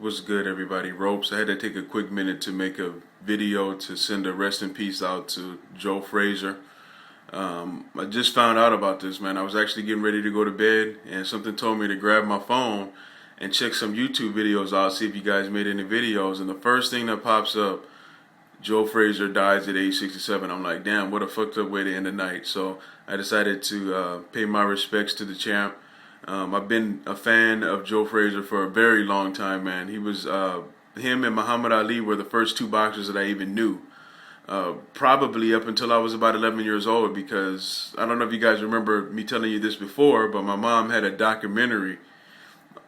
What's good, everybody? Ropes. I had to take a quick minute to make a video to send a rest in peace out to Joe Frazier. I just found out about this, man. I was actually getting ready to go to bed, and something told me to grab my phone and check some YouTube videos out, see if you guys made any videos. And the first thing that pops up, Joe Frazier dies at age 67. I'm like, damn, what a fucked up way to end the night. So I decided to pay my respects to the champ. I've been a fan of Joe Frazier for a very long time, man. He was, him and Muhammad Ali were the first two boxers that I even knew. Probably up until I was about 11 years old, because I don't know if you guys remember me telling you this before, but my mom had a documentary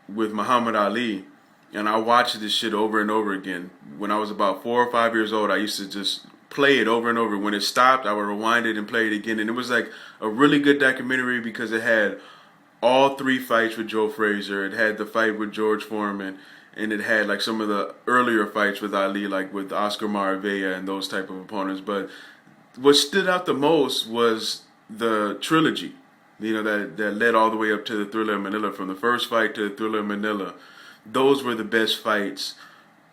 with Muhammad Ali, and I watched this shit over and over again. When I was about 4 or 5 years old, I used to just play it over and over. When it stopped, I would rewind it and play it again. And it was like a really good documentary because it had all three fights with Joe Frazier. It had the fight with George Foreman, and it had like some of the earlier fights with Ali, like with Oscar Maravilla and those type of opponents. But what stood out the most was the trilogy, that led all the way up to the Thriller of Manila. From the first fight to the Thriller of Manila, those were the best fights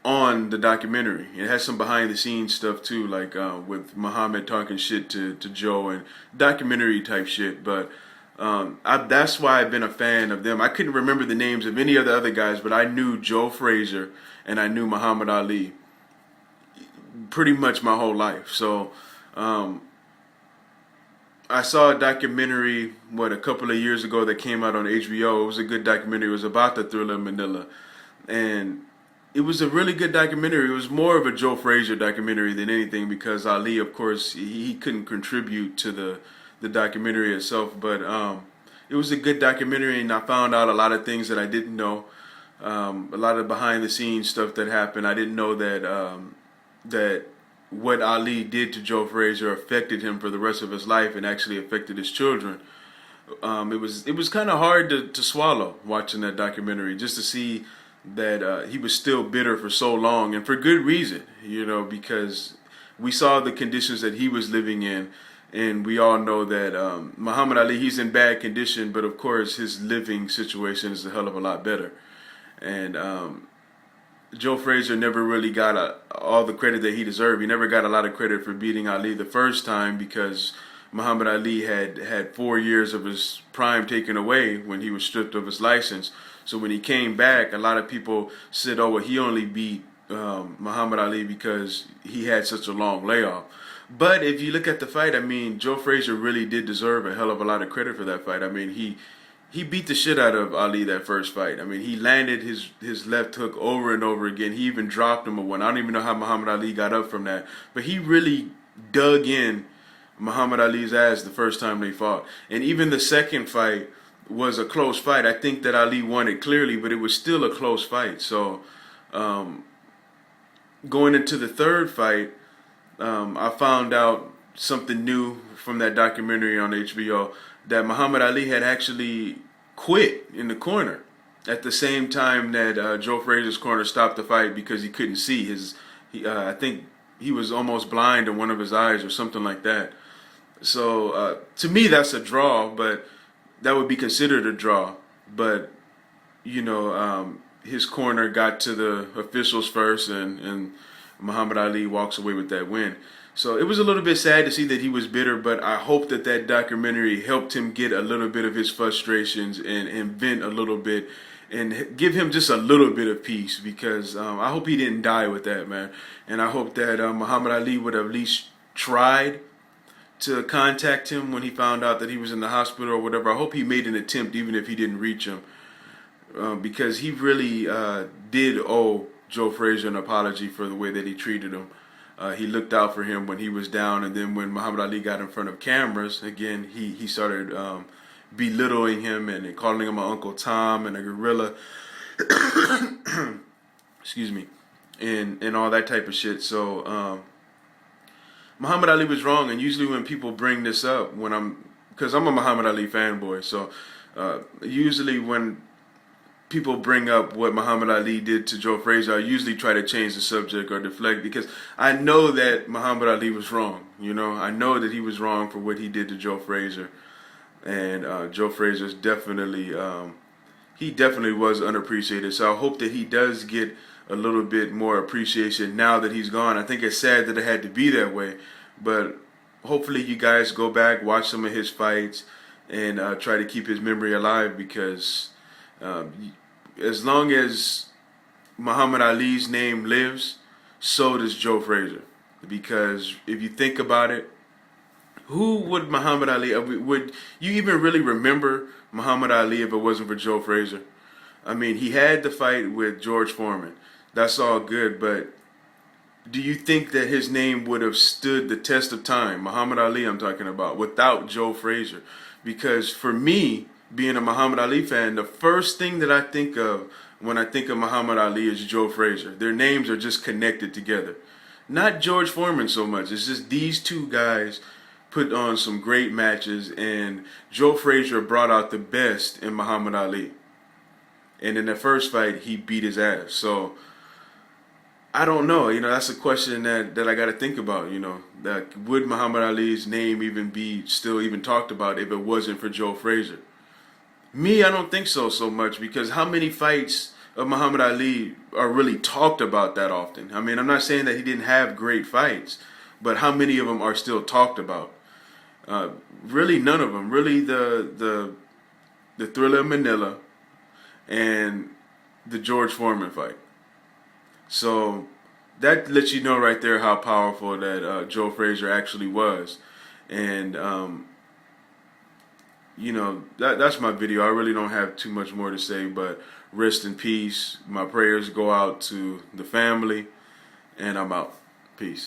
on the documentary. It has some behind the scenes stuff too, like with Muhammad talking shit to Joe and documentary type shit. But that's why I've been a fan of them. I couldn't remember the names of any of the other guys, but I knew Joe Frazier and I knew Muhammad Ali pretty much my whole life. So I saw a documentary, a couple of years ago that came out on HBO. It was a good documentary. It was about the Thriller of Manila. And it was a really good documentary. It was more of a Joe Frazier documentary than anything, because Ali, of course, he couldn't contribute to the documentary itself. But it was a good documentary, and I found out a lot of things that I didn't know. A lot of behind the scenes stuff that happened. I didn't know that what Ali did to Joe Frazier affected him for the rest of his life, and actually affected his children. It was kind of hard to swallow watching that documentary, just to see that he was still bitter for so long, and for good reason, because we saw the conditions that he was living in, and we all know that Muhammad Ali, he's in bad condition, but of course his living situation is a hell of a lot better. And Joe Frazier never really got all the credit that he deserved. He never got a lot of credit for beating Ali the first time, because Muhammad Ali had 4 years of his prime taken away when he was stripped of his license. So when he came back, a lot of people said, oh, well, he only beat Muhammad Ali because he had such a long layoff. But if you look at the fight, I mean, Joe Frazier really did deserve a hell of a lot of credit for that fight. I mean, he beat the shit out of Ali that first fight. I mean, he landed his left hook over and over again. He even dropped him a one. I don't even know how Muhammad Ali got up from that. But he really dug in Muhammad Ali's ass the first time they fought. And even the second fight was a close fight. I think that Ali won it clearly, but it was still a close fight. So going into the third fight, I found out something new from that documentary on HBO, that Muhammad Ali had actually quit in the corner at the same time that Joe Frazier's corner stopped the fight, because he couldn't see. I think he was almost blind in one of his eyes or something like that. So to me, that's a draw, but that would be considered a draw. But his corner got to the officials first, and Muhammad Ali walks away with that win. So it was a little bit sad to see that he was bitter, but I hope that documentary helped him get a little bit of his frustrations and vent a little bit, and give him just a little bit of peace, because I hope he didn't die with that, man. And I hope that Muhammad Ali would have at least tried to contact him when he found out that he was in the hospital or whatever. I hope he made an attempt, even if he didn't reach him, because he really did owe Joe Frazier an apology for the way that he treated him. He looked out for him when he was down, and then when Muhammad Ali got in front of cameras, again, he started belittling him and calling him an Uncle Tom and a gorilla. Excuse me. And all that type of shit. So Muhammad Ali was wrong, and usually when people bring this up, because I'm a Muhammad Ali fanboy, so usually when people bring up what Muhammad Ali did to Joe Frazier, I usually try to change the subject or deflect, because I know that Muhammad Ali was wrong. I know that he was wrong for what he did to Joe Frazier, and Joe Frazier's definitely he definitely was unappreciated. So I hope that he does get a little bit more appreciation now that he's gone. I think it's sad that it had to be that way, but hopefully you guys go back, watch some of his fights, and try to keep his memory alive, because as long as Muhammad Ali's name lives, so does Joe Frazier. Because if you think about it, who would Muhammad Ali, would you even really remember Muhammad Ali if it wasn't for Joe Frazier? I mean, he had the fight with George Foreman. That's all good, but do you think that his name would have stood the test of time, Muhammad Ali I'm talking about, without Joe Frazier? Because for me, being a Muhammad Ali fan, the first thing that I think of when I think of Muhammad Ali is Joe Frazier. Their names are just connected together. Not George Foreman so much. It's just these two guys put on some great matches, and Joe Frazier brought out the best in Muhammad Ali. And in the first fight, he beat his ass. So I don't know. That's a question that I got to think about. That would Muhammad Ali's name even be still even talked about if it wasn't for Joe Frazier? Me, I don't think so much, because how many fights of Muhammad Ali are really talked about that often? I mean, I'm not saying that he didn't have great fights, but how many of them are still talked about? Really, none of them. Really, the Thriller of Manila and the George Foreman fight. So that lets you know right there how powerful that Joe Frazier actually was. And that's my video. I really don't have too much more to say, but rest in peace. My prayers go out to the family, and I'm out. Peace.